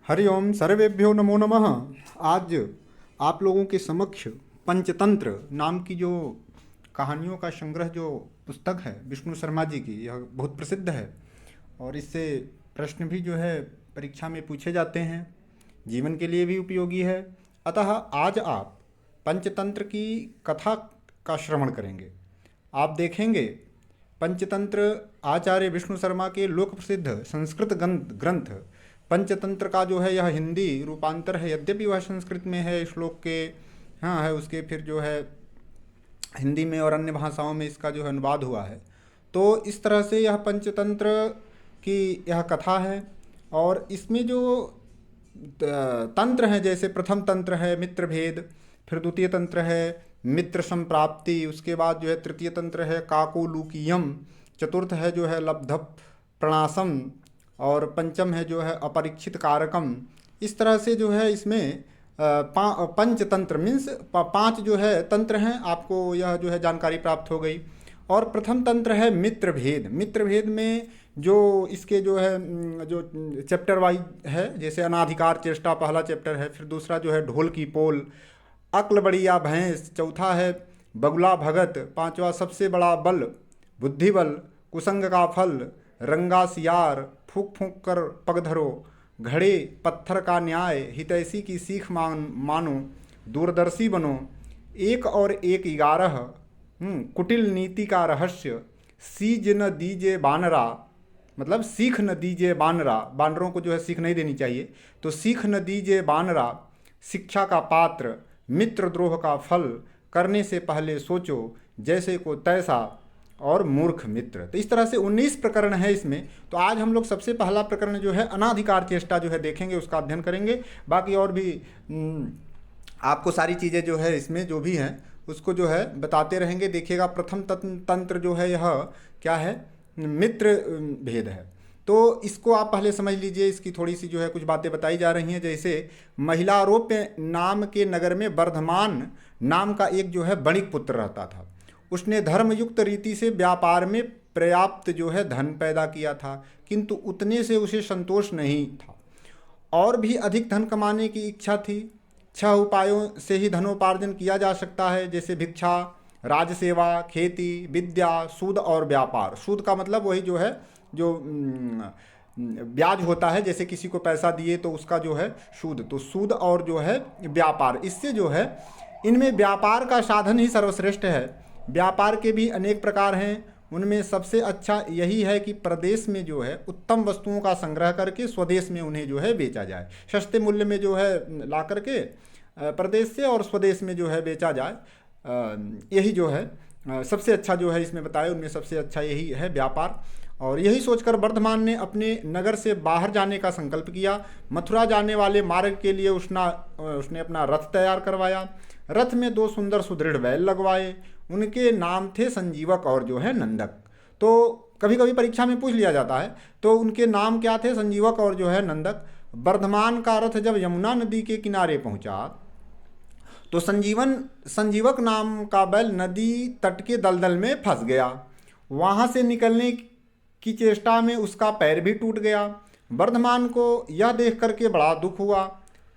हरि ओम सर्वेभ्यो नमो नमः। आज आप लोगों के समक्ष पंचतंत्र नाम की जो कहानियों का संग्रह जो पुस्तक है विष्णु शर्मा जी की, यह बहुत प्रसिद्ध है और इससे प्रश्न भी जो है परीक्षा में पूछे जाते हैं, जीवन के लिए भी उपयोगी है। अतः आज आप पंचतंत्र की कथा का श्रवण करेंगे। आप देखेंगे पंचतंत्र आचार्य विष्णु शर्मा के लोक प्रसिद्ध संस्कृत ग्रंथ पंचतंत्र का जो है यह हिंदी रूपांतर है, यद्यपि वह संस्कृत में है श्लोक के, हाँ है उसके, फिर जो है हिंदी में और अन्य भाषाओं में इसका जो है अनुवाद हुआ है। तो इस तरह से यह पंचतंत्र की यह कथा है और इसमें जो तंत्र हैं, जैसे प्रथम तंत्र है मित्र भेद, फिर द्वितीय तंत्र है मित्र संप्राप्ति, उसके बाद जो है तृतीय तंत्र है काकोलूकीयम, चतुर्थ है जो है लब्ध प्रणासम और पंचम है जो है अपरीक्षित कारकम। इस तरह से जो है इसमें पंचतंत्र मीन्स पांच जो है तंत्र हैं, आपको यह जो है जानकारी प्राप्त हो गई। और प्रथम तंत्र है मित्र भेद। मित्र भेद में जो इसके जो है जो चैप्टर वाइज है, जैसे अनाधिकार चेष्टा पहला चैप्टर है, फिर दूसरा जो है ढोल की पोल, अक्ल बढ़िया भैंस, चौथा है बगुला भगत, पांचवा सबसे बड़ा बल बुद्धि बल, कुसंग का फल, रंगा सियार, फूक फूक कर पग धरो, घड़े पत्थर का न्याय, हितैषी की सीख मानो, दूरदर्शी बनो, एक और एक 11, कुटिल नीति का रहस्य, सीज न दीजे बानरा, मतलब सीख न दीजे बानरा, बानरों को जो है सीख नहीं देनी चाहिए, तो सीख न दीजे बानरा, शिक्षा का पात्र, मित्र द्रोह का फल, करने से पहले सोचो, जैसे को तैसा, और मूर्ख मित्र। तो इस तरह से 19 प्रकरण है इसमें। तो आज हम लोग सबसे पहला प्रकरण जो है अनाधिकार चेष्टा जो है देखेंगे, उसका अध्ययन करेंगे। बाकी और भी आपको सारी चीज़ें जो है इसमें जो भी हैं उसको जो है बताते रहेंगे। देखिएगा प्रथम तंत्र जो है यह क्या है, मित्र भेद है। तो इसको आप पहले समझ लीजिए, इसकी थोड़ी सी जो है कुछ बातें बताई जा रही हैं। जैसे महिलारोप्य नाम के नगर में वर्धमान नाम का एक जो है बणिक पुत्र रहता था। उसने धर्मयुक्त रीति से व्यापार में पर्याप्त जो है धन पैदा किया था, किंतु उतने से उसे संतोष नहीं था, और भी अधिक धन कमाने की इच्छा थी। 6 उपायों से ही धनोपार्जन किया जा सकता है, जैसे भिक्षा, राजसेवा, खेती, विद्या, सूद और व्यापार। सूद का मतलब वही जो है जो ब्याज होता है, जैसे किसी को पैसा दिए तो उसका जो है सूद, तो सूद और जो है व्यापार। इससे जो है इनमें व्यापार का साधन ही सर्वश्रेष्ठ है। व्यापार के भी अनेक प्रकार हैं, उनमें सबसे अच्छा यही है कि प्रदेश में जो है उत्तम वस्तुओं का संग्रह करके स्वदेश में उन्हें जो है बेचा जाए, सस्ते मूल्य में जो है ला करके प्रदेश से और स्वदेश में जो है बेचा जाए। यही जो है सबसे अच्छा जो है इसमें बताया, उनमें सबसे अच्छा यही है व्यापार। और यही सोचकर वर्धमान ने अपने नगर से बाहर जाने का संकल्प किया। मथुरा जाने वाले मार्ग के लिए उसने अपना रथ तैयार करवाया। रथ में 2 सुंदर सुदृढ़ बैल लगवाए। उनके नाम थे संजीवक और जो है नंदक। तो कभी कभी परीक्षा में पूछ लिया जाता है, तो उनके नाम क्या थे, संजीवक और जो है नंदक। वर्धमान का रथ जब यमुना नदी के किनारे पहुंचा तो संजीवक नाम का बैल नदी तट के दलदल में फंस गया। वहां से निकलने की चेष्टा में उसका पैर भी टूट गया। वर्धमान को यह देख करके बड़ा दुख हुआ।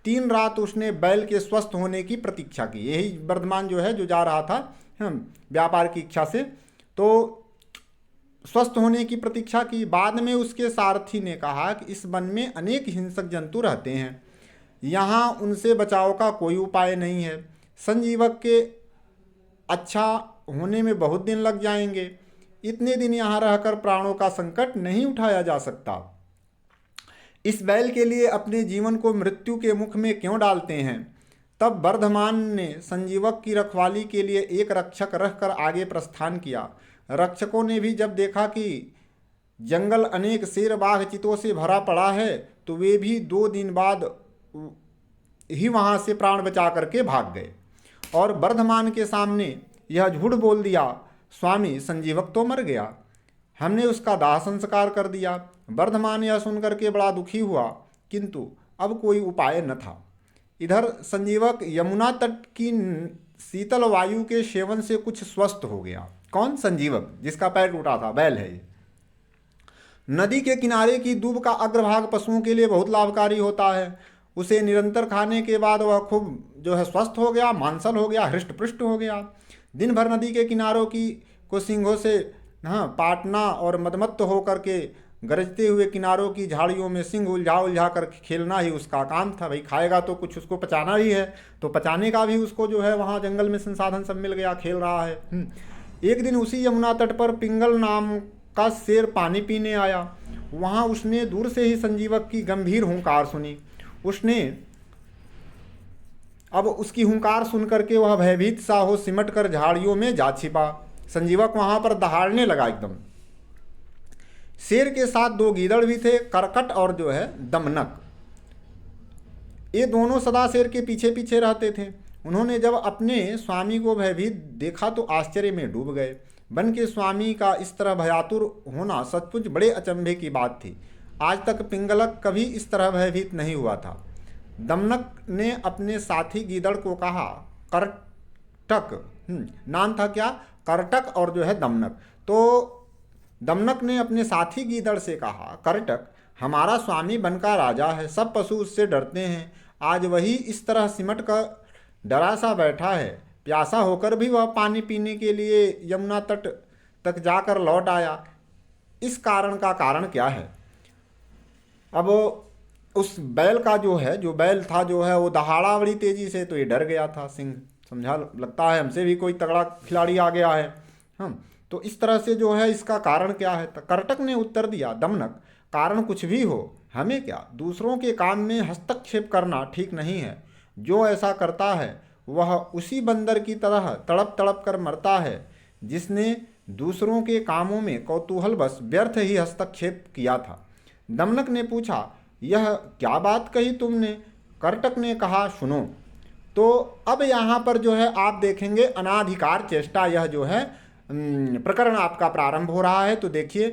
3 रात उसने बैल के स्वस्थ होने की प्रतीक्षा की। यही वर्धमान जो है जो जा रहा था व्यापार की इच्छा से, तो स्वस्थ होने की प्रतीक्षा की। बाद में उसके सारथी ने कहा कि इस वन में अनेक हिंसक जंतु रहते हैं, यहाँ उनसे बचाव का कोई उपाय नहीं है। संजीवक के अच्छा होने में बहुत दिन लग जाएंगे। इतने दिन यहाँ रहकर प्राणों का संकट नहीं उठाया जा सकता। इस बैल के लिए अपने जीवन को मृत्यु के मुख में क्यों डालते हैं। तब वर्धमान ने संजीवक की रखवाली के लिए एक रक्षक रखकर आगे प्रस्थान किया। रक्षकों ने भी जब देखा कि जंगल अनेक शेर बाघ चितों से भरा पड़ा है, तो वे भी 2 दिन बाद ही वहां से प्राण बचा करके भाग गए और वर्धमान के सामने यह झूठ बोल दिया, स्वामी संजीवक तो मर गया, हमने उसका दाह संस्कार कर दिया। वर्धमान यह सुनकर के बड़ा दुखी हुआ, किंतु अब कोई उपाय न था। इधर संजीवक यमुना तट की शीतल वायु के सेवन से कुछ स्वस्थ हो गया। कौन? संजीवक, जिसका पैर टूटा था, बैल है ये। नदी के किनारे की दूब का अग्रभाग पशुओं के लिए बहुत लाभकारी होता है। उसे निरंतर खाने के बाद वह खूब जो है स्वस्थ हो गया, मांसल हो गया, हृष्ट पुष्ट हो गया। दिन भर नदी के किनारों की को सींगों से हाँ पाटना और मदमत्त होकर के गरजते हुए किनारों की झाड़ियों में सिंग उलझा उलझा कर खेलना ही उसका काम था। भाई खाएगा तो कुछ उसको पचाना ही है, तो पचाने का भी उसको जो है वहाँ जंगल में संसाधन सब मिल गया, खेल रहा है। एक दिन उसी यमुना तट पर पिंगल नाम का शेर पानी पीने आया। वहाँ उसने दूर से ही संजीवक की गंभीर हुंकार सुनी। उसने अब उसकी हुंकार सुन करके वह भयभीत सा हो सिमट कर झाड़ियों में जा छिपा। संजीवक वहाँ पर दहाड़ने लगा एकदम। शेर के साथ दो गीदड़ भी थे, करकट और जो है दमनक। ये दोनों सदा शेर के पीछे पीछे रहते थे। उन्होंने जब अपने स्वामी को भयभीत देखा तो आश्चर्य में डूब गए। वन के स्वामी का इस तरह भयातुर होना सचमुच बड़े अचंभे की बात थी। आज तक पिंगलक कभी इस तरह भयभीत नहीं हुआ था। दमनक ने अपने साथी गीदड़ को कहा, करटक नाम था क्या, करटक और जो है दमनक। तो दमनक ने अपने साथी गीदड़ से कहा, करटक हमारा स्वामी वन का राजा है, सब पशु उससे डरते हैं। आज वही इस तरह सिमट कर डरा सा बैठा है। प्यासा होकर भी वह पानी पीने के लिए यमुना तट तक जाकर लौट आया। इस कारण का कारण क्या है? अब उस बैल का जो बैल था जो है वो दहाड़ा बड़ी तेजी से, तो ये डर गया था सिंह। समझा, लगता है हमसे भी कोई तगड़ा खिलाड़ी आ गया है। हम तो इस तरह से जो है इसका कारण क्या है? तो करटक ने उत्तर दिया, दमनक कारण कुछ भी हो, हमें क्या, दूसरों के काम में हस्तक्षेप करना ठीक नहीं है। जो ऐसा करता है वह उसी बंदर की तरह तड़प तड़प कर मरता है जिसने दूसरों के कामों में कौतूहलवश व्यर्थ ही हस्तक्षेप किया था। दमनक ने पूछा, यह क्या बात कही तुमने? करटक ने कहा, सुनो। तो अब यहाँ पर जो है आप देखेंगे अनाधिकार चेष्टा, यह जो है प्रकरण आपका प्रारंभ हो रहा है। तो देखिए,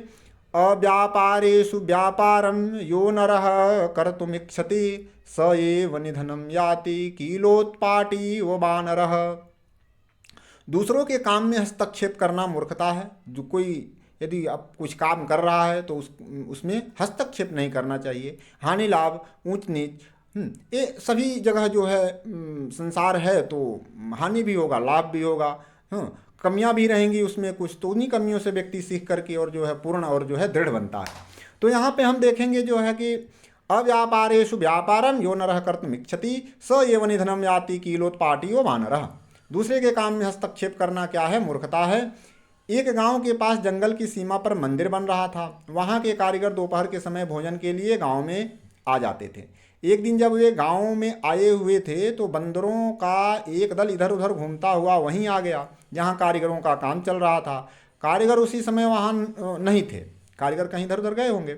अव्यापारेषु व्यापारम यो नरः कर्तुमिच्छति स एव निधनम याति कीलोत्पाटी व वानरः। दूसरों के काम में हस्तक्षेप करना मूर्खता है। जो कोई यदि आप कुछ काम कर रहा है तो उसमें हस्तक्षेप नहीं करना चाहिए। हानि लाभ ऊंच नीच ये सभी जगह जो है संसार है, तो हानि भी होगा लाभ भी होगा, कमियां भी रहेंगी उसमें कुछ, तो उन्हीं कमियों से व्यक्ति सीख करके और जो है पूर्ण और जो है दृढ़ बनता है। तो यहाँ पे हम देखेंगे जो है कि अव्यापारेषु व्यापारम यो नरः कर्तुमिच्छति स एव निधनम याति कीलोत्पाटी व वानरः। दूसरे के काम में हस्तक्षेप करना क्या है? मूर्खता है। एक गांव के पास जंगल की सीमा पर मंदिर बन रहा था। वहां के कारीगर दोपहर के समय भोजन के लिए गांव में आ जाते थे। एक दिन जब वे गांव में आए हुए थे तो बंदरों का एक दल इधर उधर घूमता हुआ वहीं आ गया जहां कारीगरों का काम चल रहा था। कारीगर उसी समय वहां नहीं थे, कारीगर कहीं इधर उधर गए होंगे।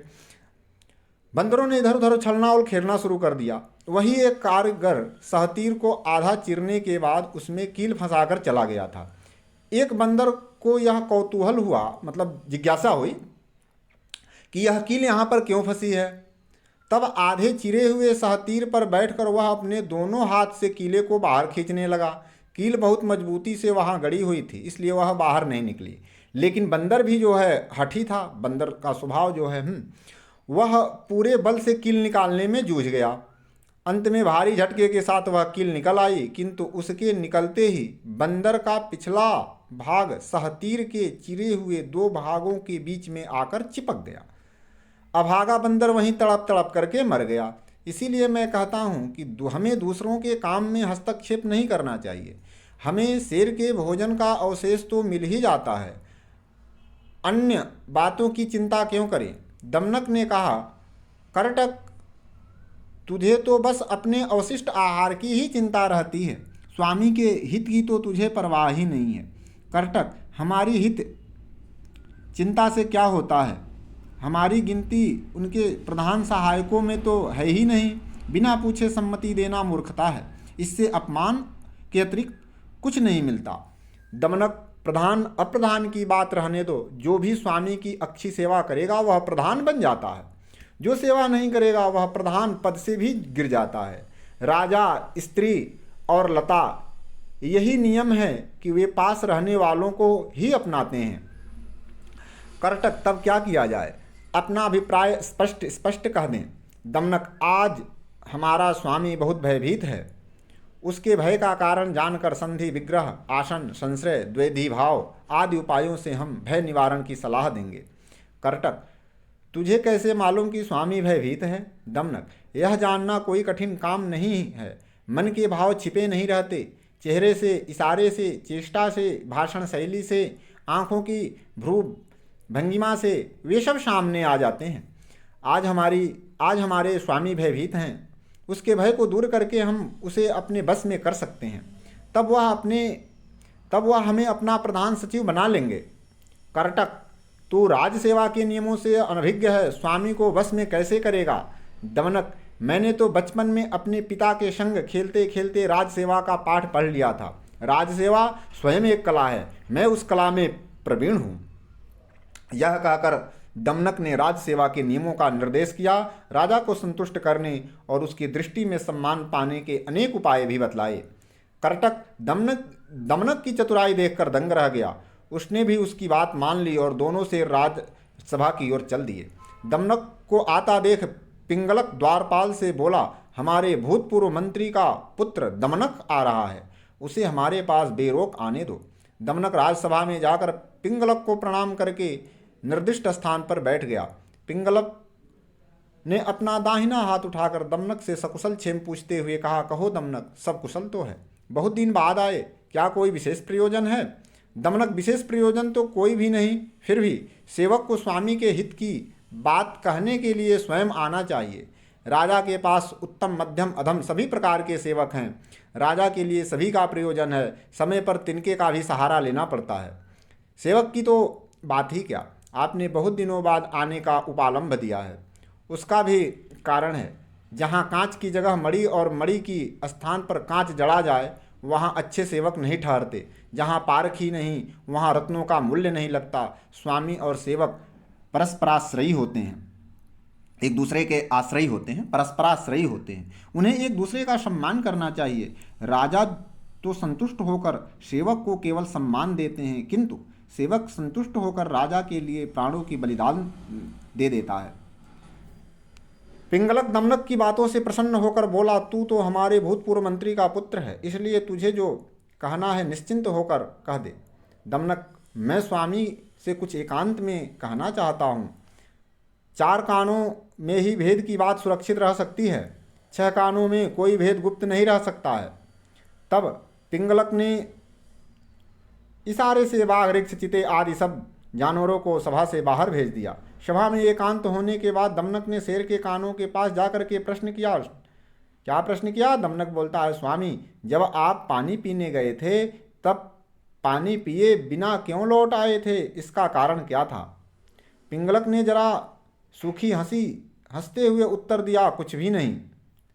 बंदरों ने इधर उधर उछलना और खेलना शुरू कर दिया। वही एक कारीगर सहतीर को आधा चीरने के बाद उसमें कील फंसाकर चला गया था। एक बंदर को यह कौतूहल हुआ, मतलब जिज्ञासा हुई कि यह कील यहाँ पर क्यों फंसी है। तब आधे चिरे हुए सहतीर पर बैठकर वह अपने दोनों हाथ से कीले को बाहर खींचने लगा। कील बहुत मजबूती से वहाँ गड़ी हुई थी, इसलिए वह बाहर नहीं निकली। लेकिन बंदर भी जो है हठी था, बंदर का स्वभाव जो है वह पूरे बल से कील निकालने में जूझ गया। अंत में भारी झटके के साथ वह कील निकल आई, किंतु उसके निकलते ही बंदर का पिछला भाग सहतीर के चिरे हुए दो भागों के बीच में आकर चिपक गया। अभागा बंदर वहीं तड़प तड़प करके मर गया। इसीलिए मैं कहता हूँ कि हमें दूसरों के काम में हस्तक्षेप नहीं करना चाहिए। हमें शेर के भोजन का अवशेष तो मिल ही जाता है, अन्य बातों की चिंता क्यों करें? दमनक ने कहा, करटक तुझे तो बस अपने अवशिष्ट आहार की ही चिंता रहती है, स्वामी के हित की तो तुझे परवाह ही नहीं है। करटक, हमारी हित चिंता से क्या होता है? हमारी गिनती उनके प्रधान सहायकों में तो है ही नहीं। बिना पूछे सम्मति देना मूर्खता है, इससे अपमान के अतिरिक्त कुछ नहीं मिलता। दमनक, प्रधान अप्रधान की बात रहने दो। जो भी स्वामी की अच्छी सेवा करेगा वह प्रधान बन जाता है, जो सेवा नहीं करेगा वह प्रधान पद से भी गिर जाता है। राजा, स्त्री और लता, यही नियम है कि वे पास रहने वालों को ही अपनाते हैं। करटक, तब क्या किया जाए? अपना अभिप्राय स्पष्ट स्पष्ट कह दें। दमनक, आज हमारा स्वामी बहुत भयभीत है। उसके भय का कारण जानकर संधि, विग्रह, आसन, संश्रय, द्वैधी भाव आदि उपायों से हम भय निवारण की सलाह देंगे। करटक, तुझे कैसे मालूम कि स्वामी भयभीत है? दमनक, यह जानना कोई कठिन काम नहीं है। मन के भाव छिपे नहीं रहते। चेहरे से, इशारे से, चेष्टा से, भाषण शैली से, आँखों की भ्रू भंगिमा से वे सब सामने आ जाते हैं। आज हमारे स्वामी भयभीत हैं। उसके भय को दूर करके हम उसे अपने बस में कर सकते हैं। तब वह हमें अपना प्रधान सचिव बना लेंगे। करटक, तू राज सेवा के नियमों से अनभिज्ञ है, स्वामी को बस में कैसे करेगा? दमनक, मैंने तो बचपन में अपने पिता के संग खेलते खेलते राज सेवा का पाठ पढ़ लिया था। राज सेवा स्वयं एक कला है, मैं उस कला में प्रवीण हूँ। यह कहकर दमनक ने राज सेवा के नियमों का निर्देश किया। राजा को संतुष्ट करने और उसकी दृष्टि में सम्मान पाने के अनेक उपाय भी बतलाए। करटक दमनक की चतुराई देखकर दंग रह गया। उसने भी उसकी बात मान ली और दोनों से राजसभा की ओर चल दिए। दमनक को आता देख पिंगलक द्वारपाल से बोला, हमारे भूतपूर्व मंत्री का पुत्र दमनक आ रहा है, उसे हमारे पास बेरोक आने दो। दमनक राजसभा में जाकर पिंगलक को प्रणाम करके निर्दिष्ट स्थान पर बैठ गया। पिंगलक ने अपना दाहिना हाथ उठाकर दमनक से सकुशल क्षेम पूछते हुए कहा, कहो दमनक, सब कुशल तो है? बहुत दिन बाद आए, क्या कोई विशेष प्रयोजन है? दमनक, विशेष प्रयोजन तो कोई भी नहीं, फिर भी सेवक को स्वामी के हित की बात कहने के लिए स्वयं आना चाहिए। राजा के पास उत्तम, मध्यम, अधम सभी प्रकार के सेवक हैं। राजा के लिए सभी का प्रयोजन है, समय पर तिनके का भी सहारा लेना पड़ता है। सेवक की तो बात ही क्या, आपने बहुत दिनों बाद आने का उपालंब दिया है। उसका भी कारण है। जहाँ कांच की जगह मणि और मणि की स्थान पर कांच जड़ा जाए, वहाँ अच्छे सेवक नहीं ठहरते। जहाँ पारखी नहीं, वहाँ रत्नों का मूल्य नहीं लगता। स्वामी और सेवक परस्पराश्रयी होते हैं, एक दूसरे के आश्रयी होते हैं, परस्पराश्रयी होते हैं। उन्हें एक दूसरे का सम्मान करना चाहिए। राजा तो संतुष्ट होकर सेवक को केवल सम्मान देते हैं, किंतु सेवक संतुष्ट होकर राजा के लिए प्राणों की बलिदान दे देता है। पिंगलक दमनक की बातों से प्रसन्न होकर बोला, तू तो हमारे भूतपूर्व मंत्री का पुत्र है, इसलिए तुझे जो कहना है निश्चिंत होकर कह दे। दमनक, मैं स्वामी से कुछ एकांत में कहना चाहता हूँ। 4 कानों में ही भेद की बात सुरक्षित रह सकती है, 6 कानों में कोई भेद गुप्त नहीं रह सकता है। तब पिंगलक ने इशारे से बाघ, ऋक्ष, चिते आदि सब जानवरों को सभा से बाहर भेज दिया। सभा में एकांत होने के बाद दमनक ने शेर के कानों के पास जाकर के प्रश्न किया। क्या प्रश्न किया? दमनक बोलता है, स्वामी, जब आप पानी पीने गए थे तब पानी पिए बिना क्यों लौट आए थे? इसका कारण क्या था? पिंगलक ने जरा सूखी हंसी हंसते हुए उत्तर दिया, कुछ भी नहीं।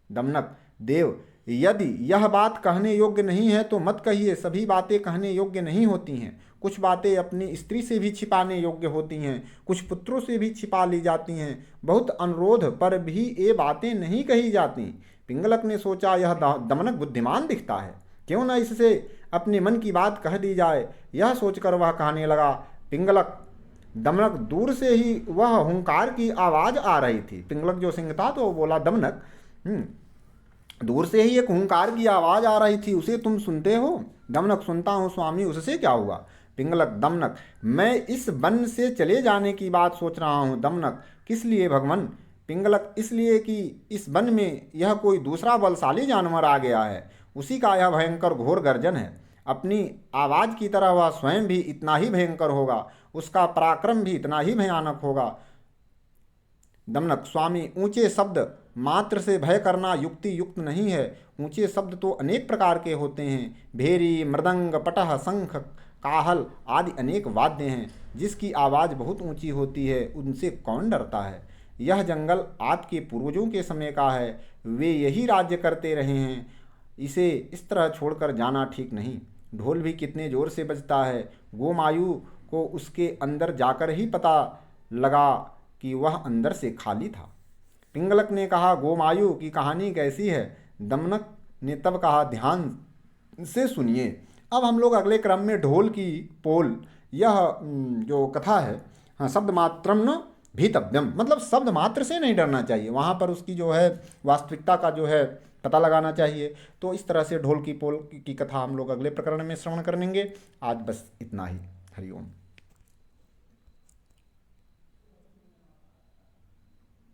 दमनक, देव, यदि यह बात कहने योग्य नहीं है तो मत कहिए। सभी बातें कहने योग्य नहीं होती हैं। कुछ बातें अपनी स्त्री से भी छिपाने योग्य होती हैं, कुछ पुत्रों से भी छिपा ली जाती हैं। बहुत अनुरोध पर भी ये बातें नहीं कही जाती। पिंगलक ने सोचा, यह दमनक बुद्धिमान दिखता है, क्यों न इससे अपने मन की बात कह दी जाए। यह सोचकर वह कहने लगा। दमनक दूर से ही वह हुंकार की आवाज़ आ रही थी। पिंगलक जो सिंह था तो वो बोला, दमनक, दूर से ही एक हुंकार की आवाज़ आ रही थी, उसे तुम सुनते हो? दमनक, सुनता हूँ स्वामी, उससे क्या हुआ? पिंगलक, दमनक, मैं इस वन से चले जाने की बात सोच रहा हूँ। दमनक, किस लिए भगवान? पिंगलक, इसलिए कि इस वन में यह कोई दूसरा बलशाली जानवर आ गया है, उसी का यह भयंकर घोर गर्जन है। अपनी आवाज़ की तरह वह स्वयं भी इतना ही भयंकर होगा, उसका पराक्रम भी इतना ही भयानक होगा। दमनक, स्वामी, ऊंचे शब्द मात्र से भय करना युक्ति युक्त नहीं है। ऊंचे शब्द तो अनेक प्रकार के होते हैं। भेरी, मृदंग, पटह, शंख, काहल आदि अनेक वाद्य हैं। जिसकी आवाज़ बहुत ऊंची होती है उनसे कौन डरता है? यह जंगल आपके पूर्वजों के समय का है, वे यही राज्य करते रहे हैं। इसे इस तरह छोड़कर जाना ठीक नहीं। ढोल भी कितने जोर से बजता है। गोमायु को उसके अंदर जाकर ही पता लगा कि वह अंदर से खाली था। पिंगलक ने कहा, गोमायु की कहानी कैसी है? दमनक ने तब कहा, ध्यान से सुनिए। अब हम लोग अगले क्रम में ढोल की पोल, यह जो कथा है, हाँ, शब्द मात्रम न भीतव्यम, मतलब शब्द मात्र से नहीं डरना चाहिए, वहाँ पर उसकी जो है वास्तविकता का जो है पता लगाना चाहिए। तो इस तरह से ढोल की पोल की कथा हम लोग अगले प्रकरण में श्रवण करेंगे। आज बस इतना ही। हरिओम।